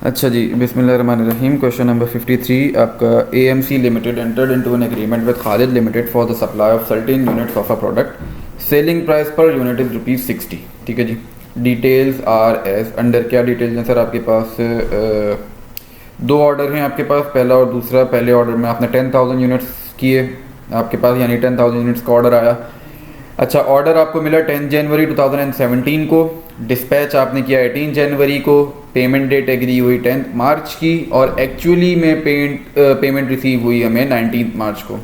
अच्छा जी, बिस्मिल्लाहिर्रहमानिर्रहीम। Question number 53 आपका, AMC limited entered into an agreement with Khalid limited for the supply of certain units of a product, selling price per unit is ₹60। ठीक है जी। Details are as under. क्या details हैं sir आपके पास? दो ऑर्डर हैं आपके पास, पहला और दूसरा। पहले ऑर्डर में आपने 10,000 यूनिट्स किए आपके पास, यानी 10,000 यूनिट्स का ऑर्डर आया। अच्छा, ऑर्डर आपको मिला 10 जनवरी 2017 को, डिस्पैच आपने किया 18 जनवरी को, पेमेंट डेट एग्री हुई 10 मार्च की, और एक्चुअली में पेमेंट रिसीव हुई हमें 19 मार्च को।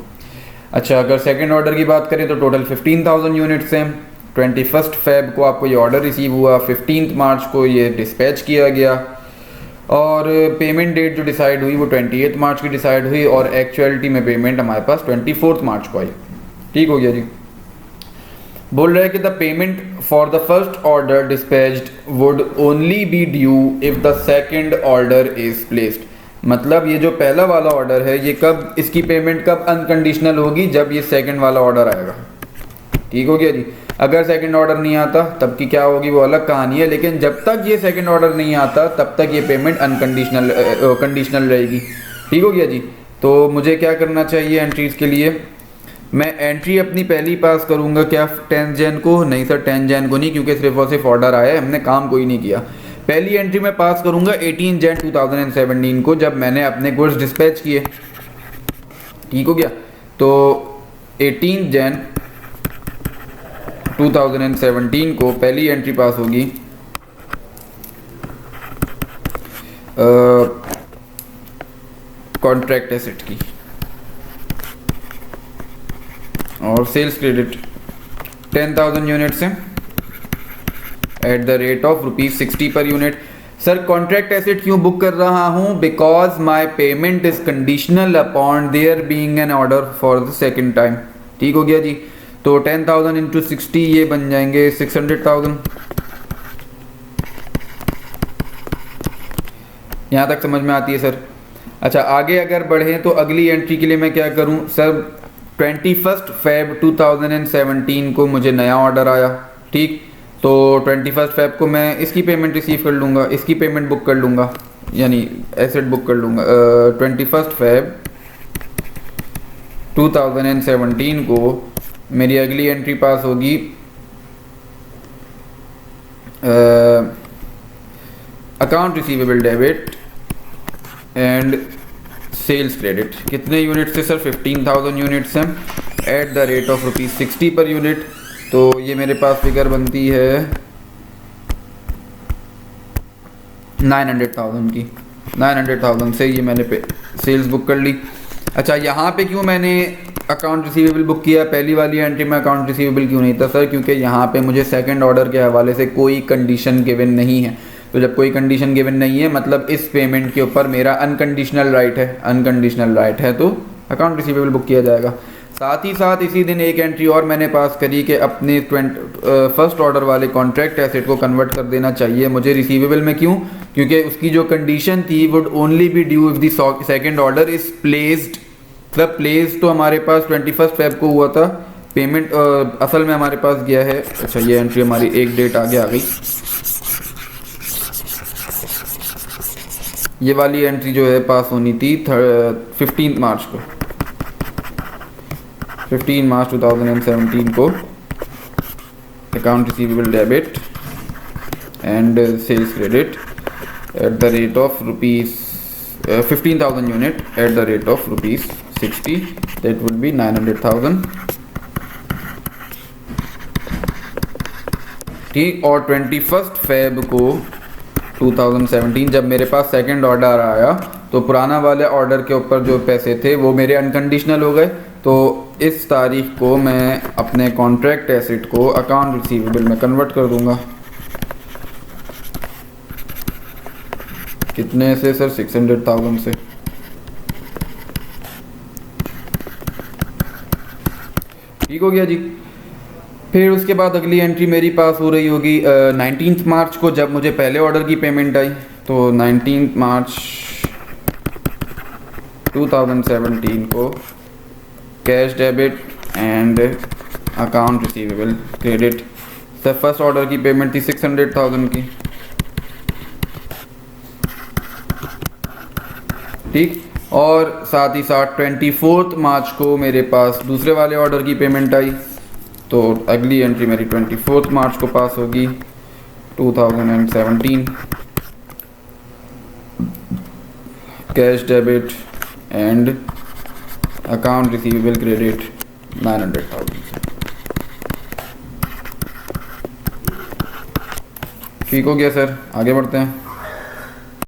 अच्छा, अगर सेकंड ऑर्डर की बात करें तो टोटल 15,000 यूनिट्स हैं। 21 फेब को आपको ये ऑर्डर रिसीव हुआ, 15 मार्च को ये डिस्पैच किया गया, और पेमेंट डेट जो डिसाइड हुई वो 28 मार्च की डिसाइड हुई, और एक्चुअलिटी में पेमेंट हमारे पास 24 मार्च को आई। ठीक हो गया जी। बोल रहा है कि the payment for the first order dispatched would only be due if the second order is placed. मतलब ये जो पहला वाला ऑर्डर है ये कब, इसकी पेमेंट कब अनकंडीशनल होगी? जब ये सेकंड वाला ऑर्डर आएगा। ठीक हो गया जी। अगर सेकंड ऑर्डर नहीं आता तब की क्या होगी वो अलग कहानी है, लेकिन जब तक ये सेकंड ऑर्डर नहीं आता तब तक ये पेमेंट अनकंडीशनल कंडीशनल रहेगी। ठीक हो गया जी। तो मुझे क्या करना चाहिए एंट्रीज के लिए? मैं एंट्री अपनी पहली पास करूंगा क्या 10 जैन को? नहीं सर, 10 जैन को नहीं, क्योंकि सिर्फ और सिर्फ ऑर्डर आया है, हमने काम कोई नहीं किया। पहली एंट्री मैं पास करूंगा 18 जैन 2017 को, जब मैंने अपने गुड्स डिस्पैच किए। ठीक हो गया। तो 18 जैन 2017 को पहली एंट्री पास होगी कॉन्ट्रैक्ट एसेट की, और सेल्स क्रेडिट 10,000 यूनिट्स हैं एट द रेट ऑफ ₹60 पर यूनिट। सर कॉन्ट्रैक्ट एसेट क्यों बुक कर रहा हूँ? Because my payment is conditional upon their being an order for the second time. ठीक हो गया जी। तो 10,000 इंटू 60 ये बन जाएंगे 600,000। यहाँ तक समझ में आती है सर? अच्छा, आगे अगर बढ़ें तो अगली एंट्री के लिए मैं क्या करूँ सर? 21 फेब 2017 को मुझे नया ऑर्डर आया। ठीक, तो 21 फेब को मैं इसकी पेमेंट रिसीव कर लूँगा, इसकी पेमेंट बुक कर लूँगा, यानी एसेट बुक कर लूँगा। 21 फेब 2017 को मेरी अगली एंट्री पास होगी account receivable debit and sales credit. कितने यूनिट से सर? 15,000 यूनिट्स हैं एट द रेट ऑफ ₹60 पर यूनिट। तो ये मेरे पास फिगर बनती है 900,000 की। 900,000 से ये मैंने सेल्स बुक कर ली। अच्छा, यहाँ पे क्यों मैंने अकाउंट रिसीवेबल बुक किया? पहली वाली एंट्री में अकाउंट रिसीवेबल क्यों नहीं था सर? क्योंकि यहाँ पे मुझे सेकंड ऑर्डर के हवाले से कोई कंडीशन गिवन नहीं है। तो जब कोई कंडीशन गिवन नहीं है मतलब इस पेमेंट के ऊपर मेरा अनकंडीशनल राइट है। अनकंडीशनल राइट है तो अकाउंट रिसीवेबल बुक किया जाएगा। साथ ही साथ इसी दिन एक एंट्री और मैंने पास करी कि अपने फर्स्ट ऑर्डर वाले कॉन्ट्रैक्ट एसेट को कन्वर्ट कर देना चाहिए मुझे रिसीवेबल में। क्यों? क्योंकि उसकी जो कंडीशन थी would only be due if the second order is placed. मतलब प्लेस तो हमारे पास 21 फेब को हुआ था, पेमेंट असल में हमारे पास गया है। अच्छा, ये एंट्री हमारी एक डेट आगे आ गई। ये वाली एंट्री जो है पास होनी थी 15 मार्च को। 15 मार्च 2017 को account receivable debit and sales credit at the rate of 15,000 unit at the rate of ₹60, that would be 900,000। ठीक, और 21 फेब को 2017 जब मेरे पास सेकंड ऑर्डर आया तो पुराना वाले ऑर्डर के ऊपर जो पैसे थे वो मेरे अनकंडीशनल हो गए। तो इस तारीख को मैं अपने कॉन्ट्रैक्ट एसेट को अकाउंट रिसीवेबल में कन्वर्ट कर दूंगा। कितने से सर? 600,000 से। ठीक हो गया जी। फिर उसके बाद अगली एंट्री मेरी पास हो रही होगी 19 मार्च को, जब मुझे पहले ऑर्डर की पेमेंट आई। तो 19 मार्च 2017 को cash debit and account receivable credit. Sir first order की पेमेंट थी 600,000 की। ठीक। और साथ ही साथ 24 मार्च को मेरे पास दूसरे वाले ऑर्डर की पेमेंट आई, तो अगली एंट्री मेरी 24 मार्च को पास होगी 2017। Cash debit and account receivable credit 900,000। ठीक हो गया सर, आगे बढ़ते हैं।